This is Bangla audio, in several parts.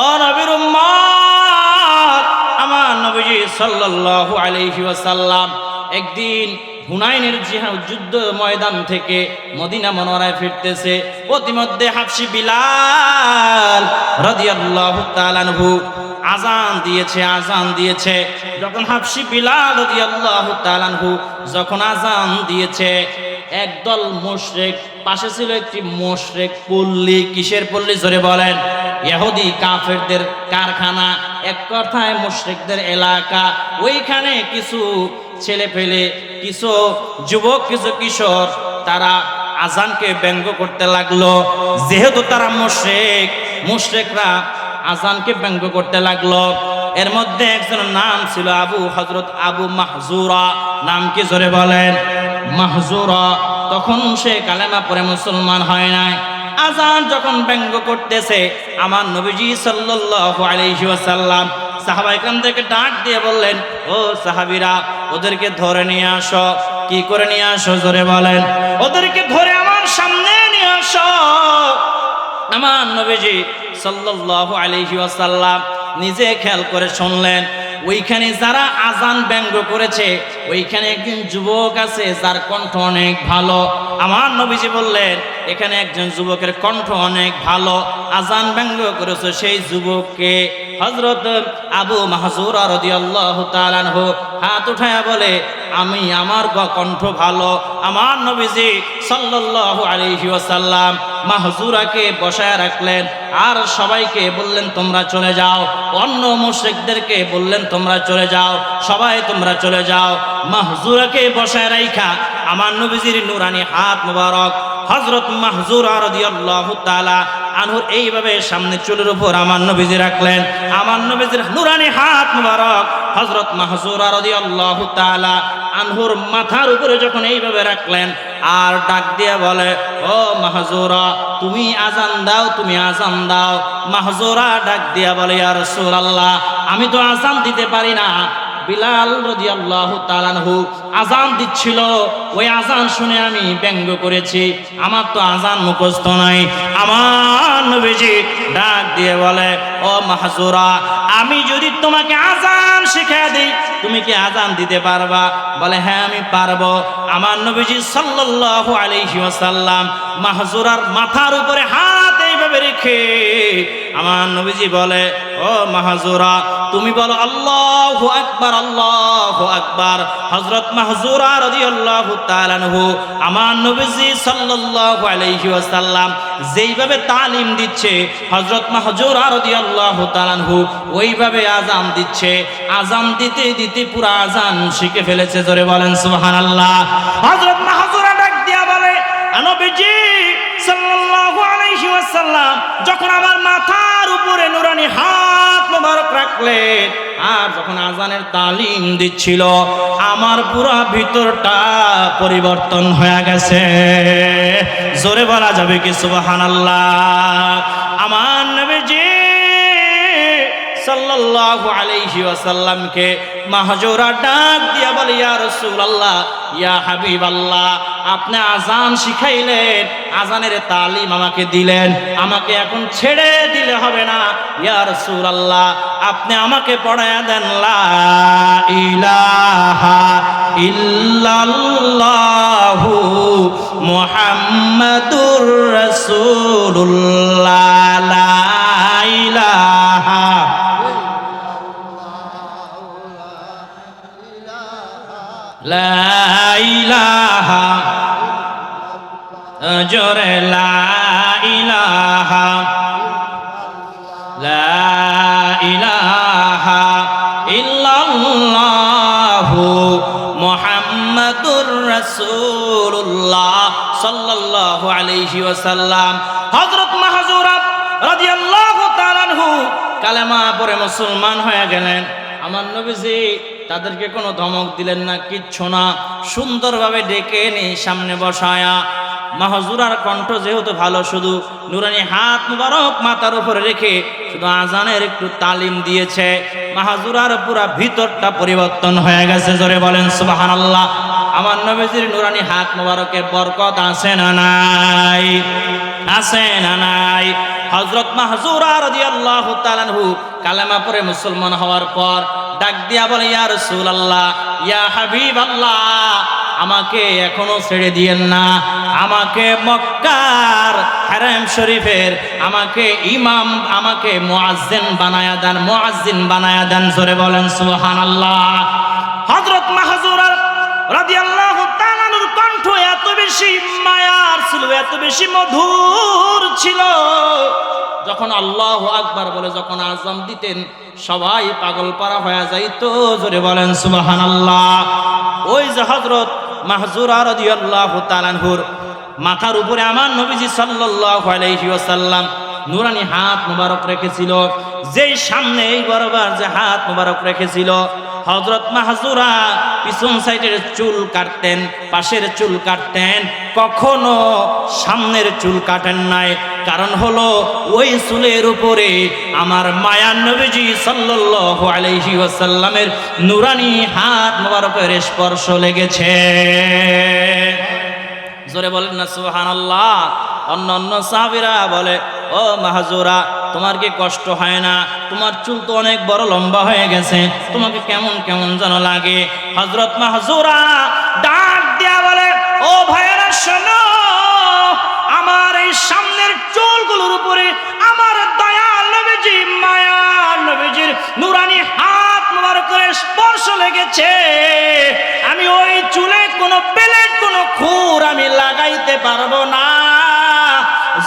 ও নবীর উম্মত, আমার নবীজি সাল্লাল্লাহু আলাইহি ওয়াসাল্লাম একদিন হুনাইনের যুদ্ধ ময়দান থেকে মদিনা মুনাওয়ারায় ফিরতেছে। প্রতিমধ্যে হাবশী বিলাল রাদিয়াল্লাহু তাআলা আনহু আজান দিয়েছে। যখন হাবশী বিলাল রাদিয়াল্লাহু তাআলা আনহু যখন আজান দিয়েছে, একদল মুশরিক, পাশে ছিল একটি মুশরিক পল্লী। কিসের পল্লী? জোরে বলেন। ইহুদি কাফেরদের কারখানা, এক কথায় মুশরিকদের এলাকা। ওইখানে কিছু ছেলে পেলে, কিছু যুবক, কিছু কিশোর, তারা আজানকে ব্যঙ্গ করতে লাগলো। যেহেতু তারা মুশরিকরা আজানকে ব্যঙ্গ করতে লাগলো। এর মধ্যে একজনের নাম ছিল হযরত আবু মাহজুরা। নাম কি? জোরে বলেন। মাহজুরা। তখন সে কালেমা পড়ে মুসলমান হয় নাই। আজান যখন ব্যঙ্গ করতেছে, আমার নবীজি সাল্লাল্লাহু আলাইহি ওয়াসাল্লাম সাহাবায়ে কেরামদেরকে ডাক দিয়ে বললেন, ও সাহাবীরা, ওদেরকে ধরে নিয়ে আসো। কি করে নিয়ে আসো? জোরে বলেন। ওদেরকে ধরে আমার সামনে নিয়ে আসো। আমার নবীজি সাল্লাল্লাহু আলাইহি ওয়াসাল্লাম নিজে খেয়াল করে শুনলেন, ওইখানে যারা আজান ব্যঙ্গ করেছে, ওইখানে একজন যুবক আছে যার কণ্ঠ অনেক ভালো। আমার নবীজি বললেন, এখানে একজন যুবকের কণ্ঠ অনেক ভালো, আজান ব্যঙ্গ করেছে। সেই যুবককে হযরত আবু মাহজুরা রাদিয়াল্লাহু তাআলা আনহু হাত উঠায়া বলে, আমার কণ্ঠ ভালো। আমার নবীজি সাল্লাল্লাহু আলাইহি ওয়াসাল্লাম মাহজুরাকে বসায় রাখলেন, আর সবাইকে বললেন তোমরা চলে যাও। অন্য মুশরিকদেরকে বললেন তোমরা চলে যাও, সবাই তোমরা চলে যাও। মাহজুরাকে বসায় রাইখা আমার নবীজির নুরানি হাত মুবারক হযরত মাহজুরা রাদিয়াল্লাহু তাআলা আনহুর এইভাবে সামনে চুলের উপর আমার নবীজি রাখলেন। আমার নবীজির নুরানি হাত মুবারক হযরত মাহজুরা রাদিয়াল্লাহু তাআলা আনহুর মাথার উপরে যখন এইভাবে রাখলেন, আর ডাক দিয়ে বলে, ও মাহজুরা, তুমি আজান দাও, তুমি আজান দাও। মাহজুরা ডাক দিয়া বলে, ইয়া রাসূলুল্লাহ, আমি তো আজান দিতে পারি না। বিলাল রাদিয়াল্লাহু তাআলা আনহু আজান দিচ্ছিল, ওই আজান শুনে আমি ব্যঙ্গ করেছি, আমার তো আজান মুখস্থ নাই। আমার নবীজি ডাক দিয়ে বলে, ও মাহজুরা, আমি যদি তোমাকে আজান শিখিয়ে দিই, তুমি কি আজান দিতে পারবা? বলে, হ্যাঁ আমি পারবো। আমার নবীজি সাল্লাল্লাহু আলাইহি ওয়াসাল্লাম মাহজুরার মাথার উপরে হাত এইভাবে রেখে আমার নবীজি বলে, ও মাহজুরা, তুমি বলো আল্লাহু আকবার, আল্লাহু আকবার। হযরত মাহজুরা রাদিয়াল্লাহু তাআলা আনহু আমার নবীজি সাল্লাল্লাহু আলাইহি ওয়াসাল্লাম যেইভাবে তালিম দিচ্ছে, হযরত মাহজুরা রাদিয়াল্লাহু তাআলা আনহু ওইভাবে আজান দিচ্ছে। আজান দিতে দিতে পুরো আজান শিখে ফেলেছে। জোরে বলেন সুবহানাল্লাহ। হযরত মাহজুরা ডাক দিয়া বলে, নবীজি সাল্লাল্লাহু আলাইহি ওয়াসাল্লাম যখন আমার মাথার উপরে নুরানি হাত মোবারক রাখলেন, আর যখন আজানের তালিম দিচ্ছিল, আমার পুরো ভিতরটা পরিবর্তন হয়ে গেছে। জোরে বলা যাবে কি সুবহানাল্লাহ? আমার নবীজি সাল্লাল্লাহু আলাইহি ওয়াসাল্লামকে মাহজুরা ডাক দিয়া বলে, ইয়া রাসূলুল্লাহ, ইয়া হাবিবাল্লাহ, আপনি আজান শিখাইলেন, আজানের তালিম আমাকে দিলেন, আমাকে এখন ছেড়ে দিলে হবে না। ইয়া রাসূলুল্লাহ, আপনি আমাকে পড়ায়া দেন, লা ইলাহা ইল্লাল্লাহু মুহাম্মাদুর রাসূলুল্লাহ, লা ইলাহা লা ইলাহা, জোরে লা ইলাহা, লা ইলাহা ইল্লাল্লাহু মুহাম্মাদুর রাসূলুল্লাহ সাল্লাল্লাহু আলাইহি ওয়াসাল্লাম। হযরত মাহজুরা রাদিয়াল্লাহু তাআলা আনহু কালেমা পড়ে মুসলমান হয়ে গেলেন। আমার নবীজি তাদেরকে কোনো ধমক দিলেন না, কিচ্ছু না, সুন্দরভাবে ডেকে এনে সামনে বসায়া। মাহজুরার কণ্ঠ যেহেতু ভালো, শুধু নুরানি হাত মুবারক মাথার উপরে রেখে শুধু আজানের একটু তালিম দিয়েছে, মাহজুরার পুরা ভিতরটা পরিবর্তন হয়ে গেছে। জোরে বলেন সুবহানাল্লাহ। আমার নবীজির নুরানি হাত মুবারকের বরকত আছে না নাই? আছে না নাই? হযরত মাহজুরা রাদিয়াল্লাহু তাআলা আনহু কালেমা পড়ে মুসলমান হওয়ার পর ডাক দিয়া বলে, ইয়া রাসূলুল্লাহ, ইয়া হাবিবাল্লাহ, আমাকে এখনো ছেড়ে দিয়েন না, আমাকে মক্কার হারাম শরীফের আমাকে ইমাম, আমাকে মুয়াজ্জিন বানায়া দেন, মুয়াজ্জিন বানায়া দেন। জোরে বলেন সুবহানাল্লাহ। হযরত মাহজুরা রাদিয়াল্লাহু তাআলা আনহুর কণ্ঠ এত বেশি মায়ার ছিল, এত বেশি মধুর ছিল, যখন আল্লাহু আকবার বলে যখন আযান দিতেন সবাই পাগল পারা হয়ে যাইতো। জোরে বলেন সুবহানাল্লাহ। ওই যে হযরত মাহজুরা রাদিয়াল্লাহু তাআলা আনহুর মাথার উপরে আমার নবীজি সাল্লাল্লাহু আলাইহি ওয়াসাল্লাম নুরানি হাত মুবারক রেখেছিল, যেই সামনে এই বরাবর যে হাত মুবারক রেখেছিল, হযরত মাহজুরা পিছন সাইডের চুল কাটতেন, পাশের চুল কাটতেন, কখনো সামনের চুল কাটেন নাই। কারণ হলো ওই চুলের উপরে আমার মায়ার নবীজি সাল্লাল্লাহু আলাইহি ওয়াসাল্লামের নুরানি হাত মুবারকের স্পর্শ লেগেছে। জোরে বলেন না সুবহানাল্লাহ। অন্য অন্য সাহাবীরা বলে, ও মাহজুরা, তোমার কি কষ্ট হয় না? তোমার চুল তো অনেক বড় লম্বা হয়ে গেছে, তোমাকে কেমন কেমন যেন লাগে। হযরত মাহজুরা ডাক দিয়া বলে, ও ভাইয়েরা শোনো, আমার এই সামনের চুলগুলোর উপরে আমার দয়াল নবীজি, মায়ার নবীজির নুরানি হাত মুবারকের স্পর্শ লেগেছে। আমি ওই চুলে কোনো প্লেট, কোনো খুর আমি লাগাইতে পারবো না,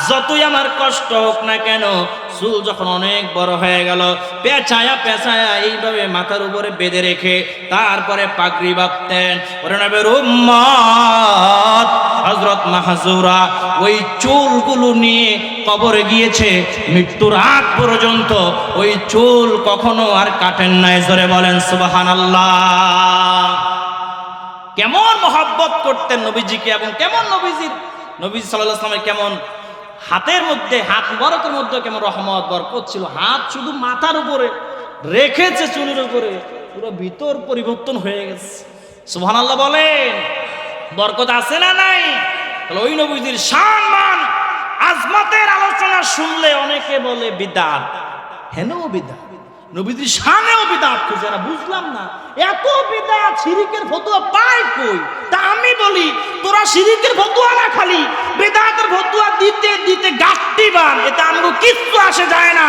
যতই আমার কষ্ট হোক না কেন। চুল যখন অনেক বড় হয়ে গেল, পেঁচায়া পেঁচায়া এইভাবে মাথার উপরে বেঁধে রেখে তারপরে পাগড়ি বাঁধতেন। ওরে নবীর উম্মত হযরত মাহজুরা ওই চুলগুলো নিয়ে কবরে গিয়েছে, মৃত্যুর আগ পর্যন্ত ওই চুল কখনো আর কাটেন নাই। জোরে বলেন সুবহানাল্লাহ। কেমন মহব্বত করতেন নবীজিকে, এবং কেমন নবীজি সাল্লাল্লাহু আলাইহি ওয়াসাল্লামের কেমন হাতের মধ্যে, হাত মুবারকের মধ্যে কেমন রহমত বরকত ছিল। হাত শুধু মাথার উপরে রেখেছে, চুলের উপরে পুরো ভিতর পরিবর্তন হয়ে গেছে। সুবহানাল্লাহ বলেন, বরকত আছে না নাই? তাহলে ওই নবীজির সম্মান আজমতের আলোচনা শুনলে অনেকে বলে বিদআত, হেনও বিদআত, নবীজির শানেও বিদআত খুঁজে না। বুঝলাম না এত বিদআত, শিরকের ফতোয়া পায় কই? তা আমি বলি, তোরা শিরকের ফতোয়া না, খালি বিদআতের ফতোয়া দিতে দিতে গাঁটটি বান, এতে আমগো কিচ্ছু আসে যায় না।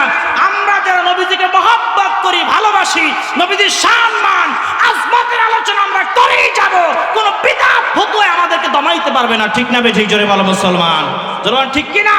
আমরা যারা নবীজিকে মহব্বত করি, ভালোবাসি, নবীজির সম্মান আজমতের আলোচনা আমরা করেই যাব। কোন বিদআত ফতোয়া আমাদেরকে দমাইতে পারবে না। ঠিক না বে? ঠিক জোরে বলো মুসলমান, জোরে ঠিক কিনা?